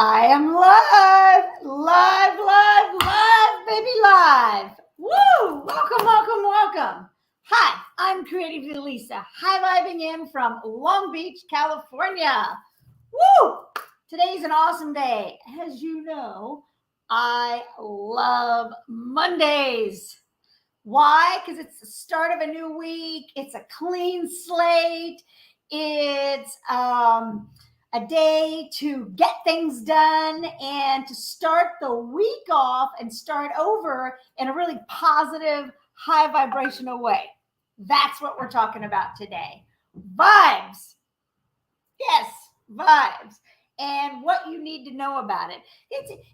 I am live, baby, live. Woo! Welcome, welcome, welcome. Hi, I'm Creative Lisa, high vibing in from Long Beach, California. Woo! Today's an awesome day. As you know, I love Mondays. Why? Because it's the start of a new week. It's a clean slate. It's a day to get things done and to start the week off and start over in a really positive, high vibrational way. That's what we're talking about today. Vibes. Yes, vibes. And what you need to know about it.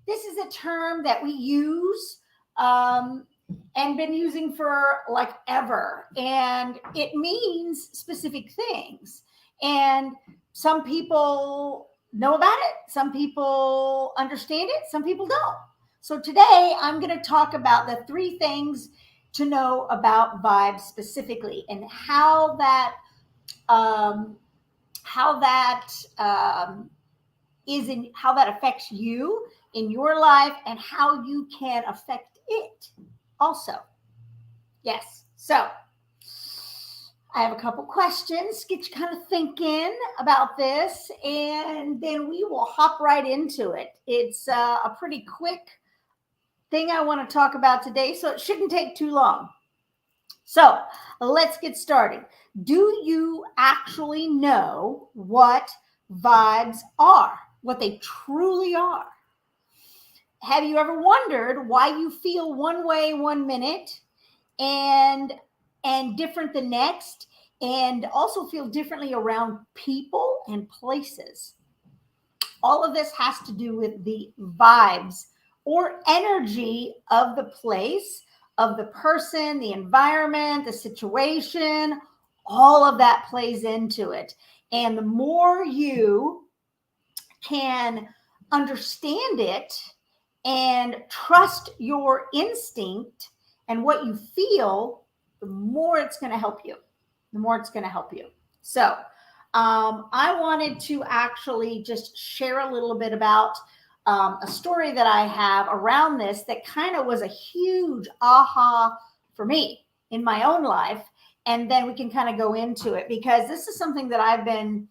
This is a term that we use and been using for like ever. And it means specific things. And some people know about it, some people understand it, some people don't. So today I'm going to talk about the three things to know about vibes specifically and how that um, how that affects you in your life and how you can affect it also. Yes. So I have a couple questions, get you kind of thinking about this, and then we will hop right into it. It's a pretty quick thing I want to talk about today, so it shouldn't take too long. So let's get started. Do you actually know what vibes are, what they truly are? Have you ever wondered why you feel one way one minute and different the next, and also feel differently around people and places? All of this has to do with the vibes or energy of the place, of the person, the environment, the situation. All of that plays into it. And the more you can understand it and trust your instinct and what you feel, the more it's going to help you. The more it's going to help you. So, I wanted to actually just share a little bit about a story that I have around this that kind of was a huge aha for me in my own life. And then we can kind of go into it because this is something that I've been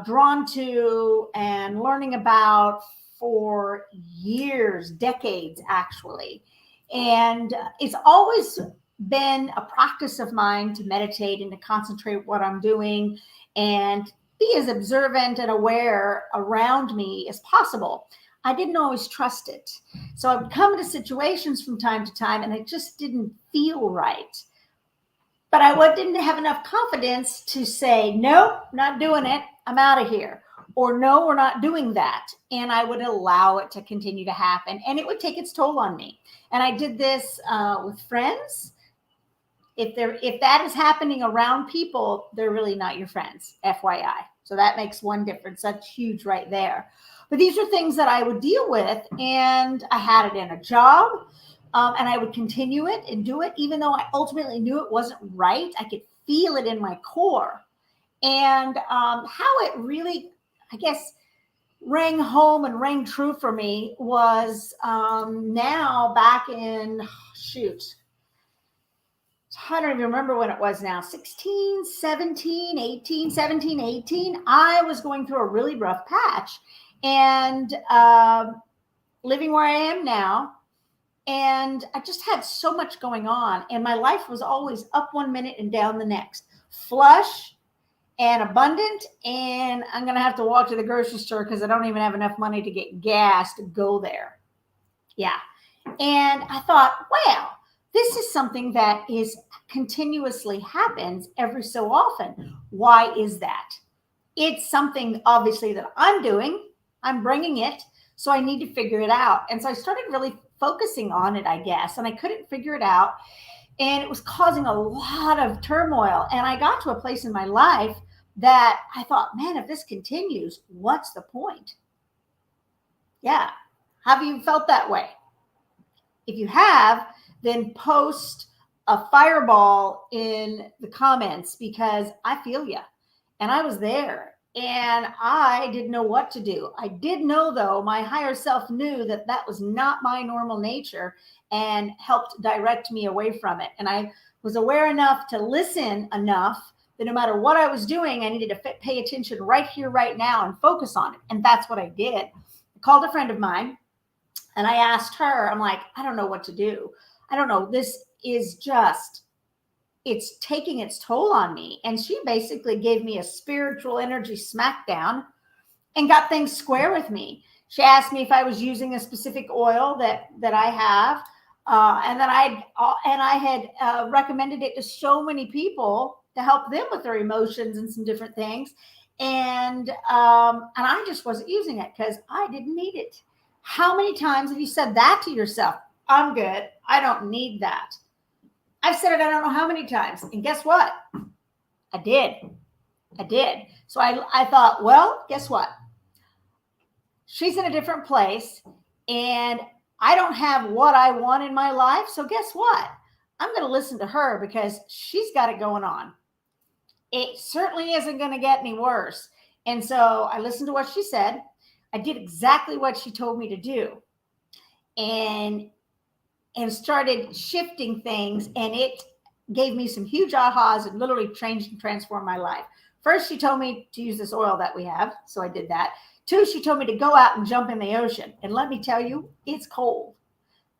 drawn to and learning about for years, decades, actually. And it's always been a practice of mine to meditate and to concentrate what I'm doing and be as observant and aware around me as possible. I didn't always trust it. So I would come into situations from time to time and it just didn't feel right. But I didn't have enough confidence to say, nope, not doing it. I'm out of here. Or no, we're not doing that. And I would allow it to continue to happen. And it would take its toll on me. And I did this with friends. If that is happening around people, they're really not your friends, FYI. So that makes one difference. That's huge right there. But these are things that I would deal with. And I had it in a job. And I would continue it and do it, even though I ultimately knew it wasn't right. I could feel it in my core. And how it really, I guess, rang home and rang true for me was now back in, I don't even remember when it was now, 16, 17, 18, 17, 18. I was going through a really rough patch and living where I am now. And I just had so much going on. And my life was always up one minute and down the next. Flush and abundant. And I'm going to have to walk to the grocery store because I don't even have enough money to get gas to go there. Yeah. And I thought, wow, this is something that is continuously happens every so often. Why is that? It's something obviously that I'm doing. I'm bringing it. So I need to figure it out. And so I started really focusing on it, I guess, and I couldn't figure it out. And it was causing a lot of turmoil. And I got to a place in my life that I thought, man, if this continues, what's the point? Yeah. Have you felt that way? If you have, then post a fireball in the comments because I feel you. And I was there. And I didn't know what to do. I did know, though, my higher self knew that that was not my normal nature and helped direct me away from it. And I was aware enough to listen enough that no matter what I was doing, I needed to pay attention right here, right now, and focus on it. And that's what I did. I called a friend of mine and I asked her, I'm like, I don't know what to do. I don't know. This is just, it's taking its toll on me. And she basically gave me a spiritual energy smackdown and got things square with me. She asked me if I was using a specific oil that I have, and that I had recommended it to so many people to help them with their emotions and some different things, and I just wasn't using it because I didn't need it. How many times have you said that to yourself? I'm good. I don't need that. I've said it I don't know how many times. And guess what? I did. So I thought, well, guess what? She's in a different place and I don't have what I want in my life. So guess what? I'm going to listen to her because she's got it going on. It certainly isn't going to get any worse. And so I listened to what she said. I did exactly what she told me to do. And started shifting things, and it gave me some huge ahas and literally changed and transformed my life. First, she told me to use this oil that we have, so I did that. 2, she told me to go out and jump in the ocean, and let me tell you, it's cold.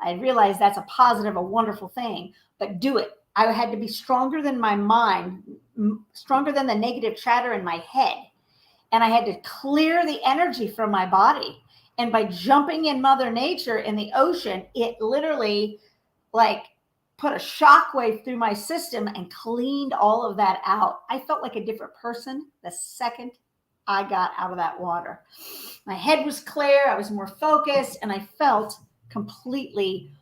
I realized that's a positive, a wonderful thing, but do it. I had to be stronger than my mind, stronger than the negative chatter in my head, and I had to clear the energy from my body. And by jumping in Mother Nature in the ocean, it literally like put a shockwave through my system and cleaned all of that out. I felt like a different person the second I got out of that water. My head was clear, I was more focused, and I felt completely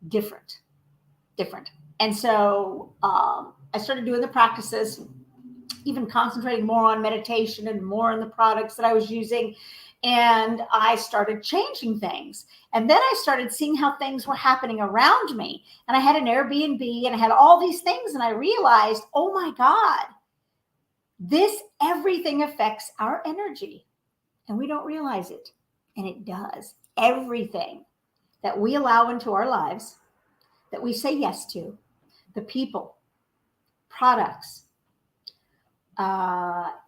different. And so I started doing the practices, even concentrating more on meditation and more on the products that I was using. And I started changing things. And then I started seeing how things were happening around me. And I had an Airbnb and I had all these things. And I realized, oh my God, everything affects our energy. And we don't realize it. And it does. Everything that we allow into our lives, that we say yes to, the people, products,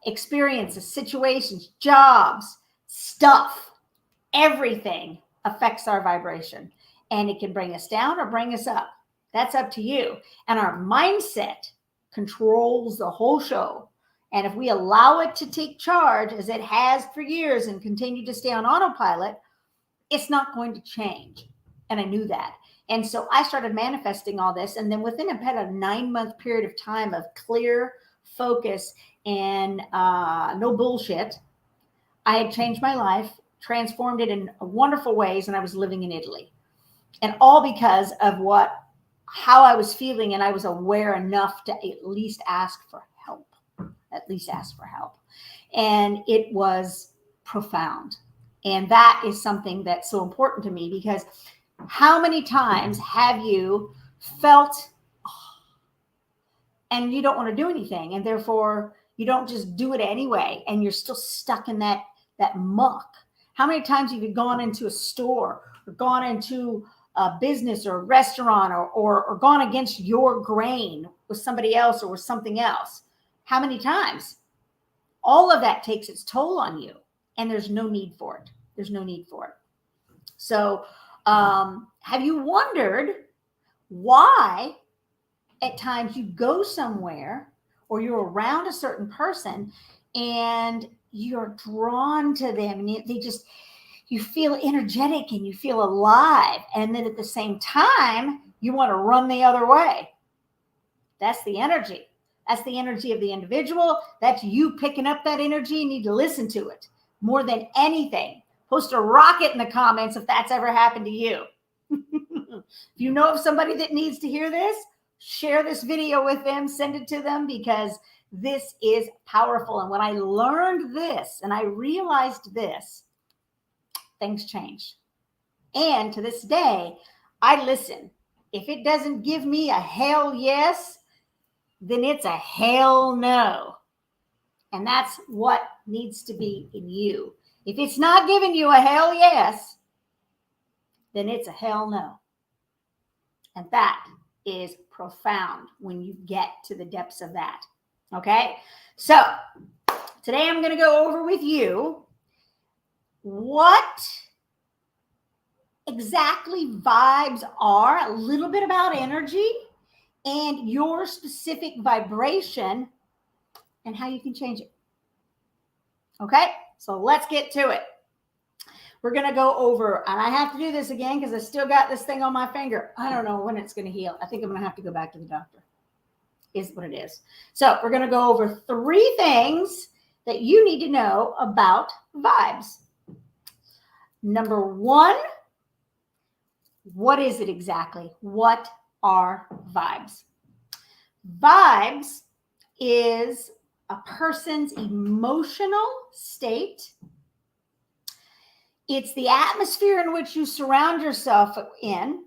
experiences, situations, jobs, stuff, everything affects our vibration, and it can bring us down or bring us up. That's up to you. And our mindset controls the whole show. And if we allow it to take charge, as it has for years, and continue to stay on autopilot, it's not going to change. And I knew that. And so I started manifesting all this. And then within about a 9-month period of time of clear focus and no bullshit, I had changed my life, transformed it in wonderful ways, and I was living in Italy. And all because of how I was feeling, and I was aware enough to at least ask for help. And it was profound. And that is something that's so important to me, because how many times have you felt and you don't want to do anything, and therefore you don't just do it anyway, and you're still stuck in that muck? How many times have you gone into a store or gone into a business or a restaurant or gone against your grain with somebody else or with something else? How many times? All of that takes its toll on you, and there's no need for it. So have you wondered why at times you go somewhere or you're around a certain person and you're drawn to them, and you feel energetic and you feel alive, and then at the same time you want to run the other way? That's the energy. That's the energy of the individual. That's you picking up that energy. You need to listen to it more than anything. Post a rocket in the comments if that's ever happened to you. If you know of somebody that needs to hear this, share this video with them, send it to them, because this is powerful. And when I learned this and I realized this, things changed. And to this day, I listen. If it doesn't give me a hell yes, then it's a hell no. And that's what needs to be in you. If it's not giving you a hell yes, then it's a hell no. And that is profound when you get to the depths of that. Okay? So today I'm going to go over with you what exactly vibes are, a little bit about energy and your specific vibration and how you can change it. Okay? So let's get to it. We're going to go over, and I have to do this again because I still got this thing on my finger. I don't know when it's going to heal. I think I'm going to have to go back to the doctor, is what it is. So we're going to go over 3 things that you need to know about vibes. Number 1, what is it exactly? What are vibes? Vibes is a person's emotional state. It's the atmosphere in which you surround yourself in,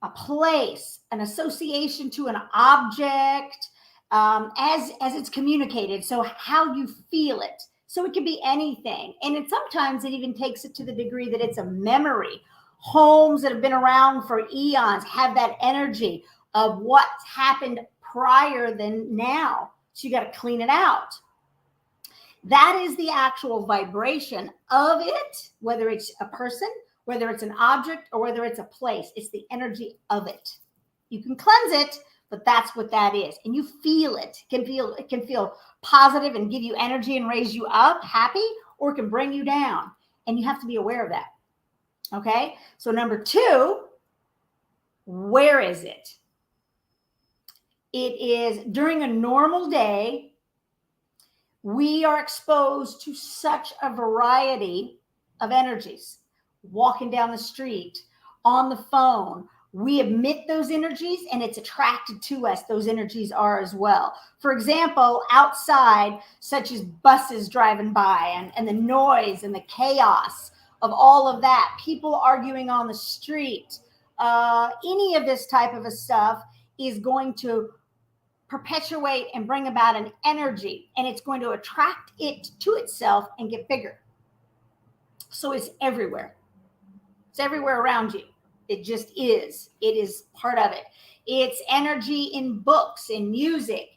a place, an association to an object, as it's communicated. So how you feel it. So it can be anything. And sometimes it even takes it to the degree that it's a memory. Homes that have been around for eons have that energy of what's happened prior than now. So you got to clean it out. That is the actual vibration of it, whether it's a person, whether it's an object, or whether it's a place. It's the energy of it. You can cleanse it, but that's what that is. And you feel it. It can feel positive and give you energy and raise you up, happy, or it can bring you down. And you have to be aware of that. Okay? So number 2, where is it? It is during a normal day. We are exposed to such a variety of energies. Walking down the street, on the phone, we emit those energies and it's attracted to us. Those energies are as well. For example, outside, such as buses driving by and the noise and the chaos of all of that, people arguing on the street, any of this type of stuff is going to perpetuate and bring about an energy, and it's going to attract it to itself and get bigger. So it's everywhere. It's everywhere around you. It just is. It is part of it. It's energy in books, in music.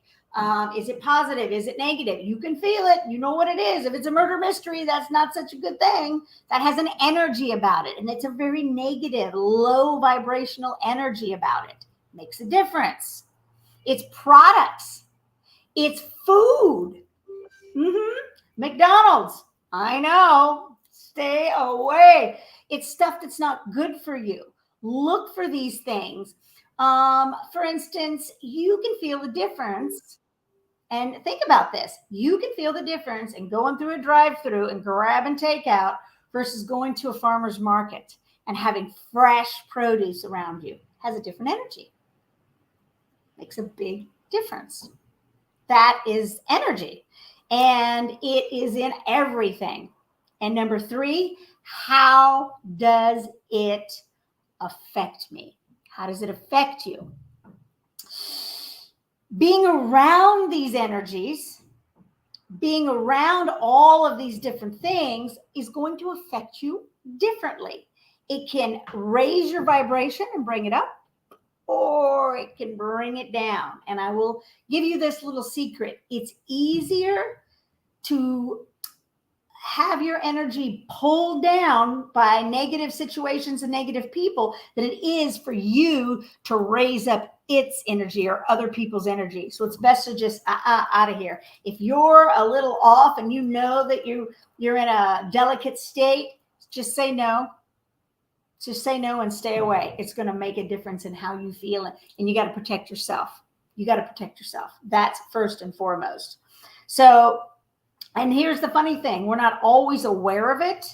Is it positive? Is it negative? You can feel it. You know what it is. If it's a murder mystery, that's not such a good thing. That has an energy about it, and it's a very negative, low vibrational energy about it. Makes a difference. It's products. It's food. McDonald's. I know. Stay away. It's stuff that's not good for you. Look for these things. For instance, you can feel the difference. And think about this. You can feel the difference in going through a drive-through and grabbing takeout versus going to a farmer's market and having fresh produce around you. It has a different energy. Makes a big difference. That is energy. And it is in everything. And number 3, how does it affect me? How does it affect you? Being around these energies, being around all of these different things is going to affect you differently. It can raise your vibration and bring it up, or it can bring it down. And I will give you this little secret. It's easier to have your energy pulled down by negative situations and negative people than it is for you to raise up its energy or other people's energy. So it's best to just out of here. If you're a little off and you know that you're in a delicate state, just say no. Just say no and stay away. It's going to make a difference in how you feel. And you got to protect yourself. You got to protect yourself. That's first and foremost. So, and here's the funny thing. We're not always aware of it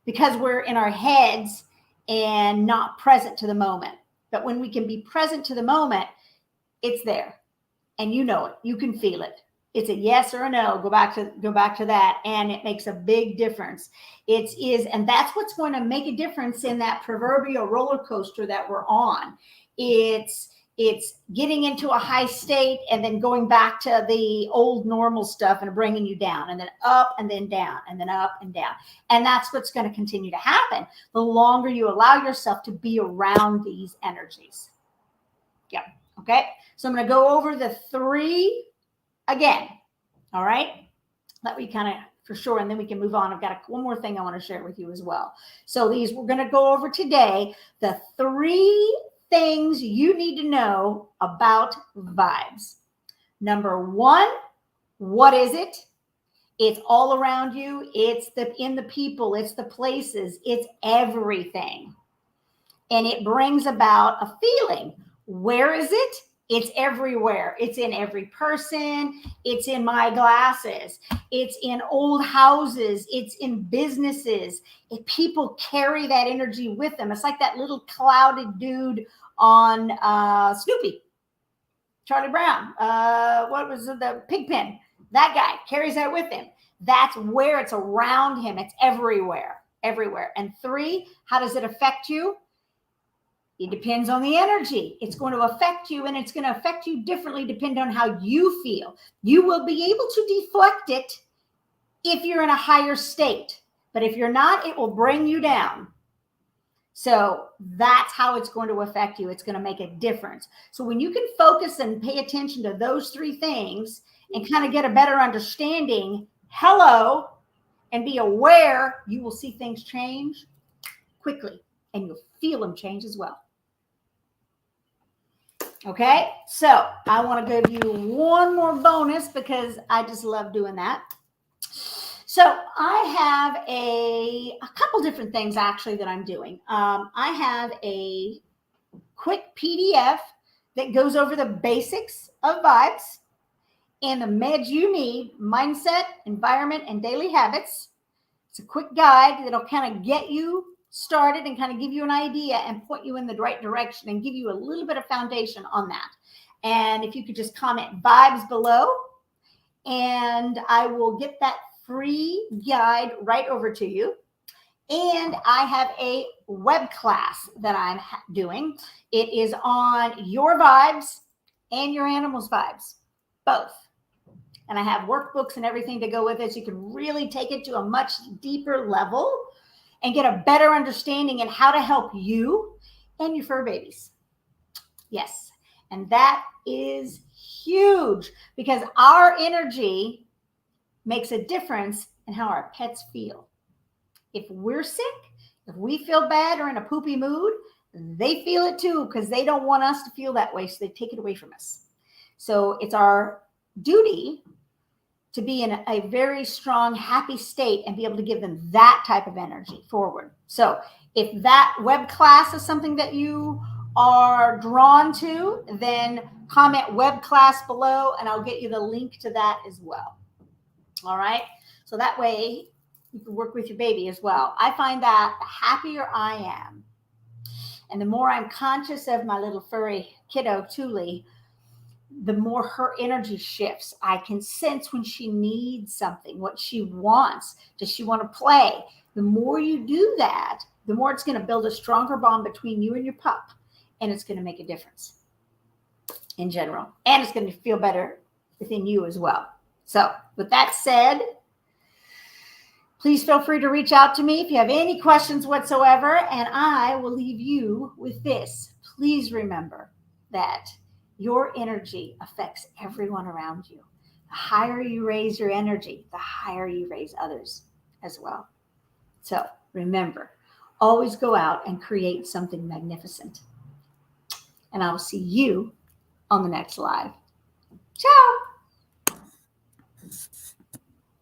because we're in our heads and not present to the moment. But when we can be present to the moment, it's there. And you know it. You can feel it. It's a yes or a no. Go back to that. And it makes a big difference. And that's what's going to make a difference in that proverbial roller coaster that we're on. It's It's getting into a high state and then going back to the old normal stuff and bringing you down, and then up and then down and then up and down. And that's what's going to continue to happen the longer you allow yourself to be around these energies. Yeah. Okay. So I'm going to go over the 3 again. All right. That we kind of for sure. And then we can move on. I've got one more thing I want to share with you as well. So these we're going to go over today, the 3 things you need to know about vibes. Number 1, what is it? It's all around you. It's in the people. It's the places. It's everything. And it brings about a feeling. Where is it? It's everywhere. It's in every person. It's in my glasses. It's in old houses. It's in businesses. People carry that energy with them. It's like that little clouded dude on Snoopy, Charlie Brown. What was it? The Pigpen? That guy carries that with him. That's where it's around him. It's everywhere, everywhere. And 3, how does it affect you? It depends on the energy. It's going to affect you, and it's going to affect you differently depending on how you feel. You will be able to deflect it if you're in a higher state. But if you're not, it will bring you down. So that's how it's going to affect you. It's going to make a difference. So when you can focus and pay attention to those 3 things and kind of get a better understanding, and be aware, you will see things change quickly, and you'll feel them change as well. Okay, so I want to give you one more bonus because I just love doing that. So I have a couple different things actually that I'm doing. I have a quick PDF that goes over the basics of vibes and the meds you need: mindset, environment, and daily habits. It's a quick guide that'll kind of get you started and kind of give you an idea and point you in the right direction and give you a little bit of foundation on that. And if you could just comment vibes below, and I will get that free guide right over to you. And I have a web class that I'm doing. It is on your vibes and your animals' vibes, both. And I have workbooks and everything to go with it, so you can really take it to a much deeper level and get a better understanding in how to help you and your fur babies. Yes. And that is huge because our energy makes a difference in how our pets feel. If we're sick, if we feel bad or in a poopy mood, they feel it too because they don't want us to feel that way, so they take it away from us. So it's our duty to be in a very strong, happy state and be able to give them that type of energy forward. So if that web class is something that you are drawn to, then comment web class below and I'll get you the link to that as well. All right. So that way you can work with your baby as well. I find that the happier I am and the more I'm conscious of my little furry kiddo, Thule, the more her energy shifts. I can sense when she needs something, what she wants. Does she want to play? The more you do that, the more it's going to build a stronger bond between you and your pup. And it's going to make a difference in general. And it's going to feel better within you as well. So with that said, please feel free to reach out to me if you have any questions whatsoever. And I will leave you with this. Please remember that your energy affects everyone around you. The higher you raise your energy, the higher you raise others as well. So remember, always go out and create something magnificent. And I will see you on the next live. Ciao.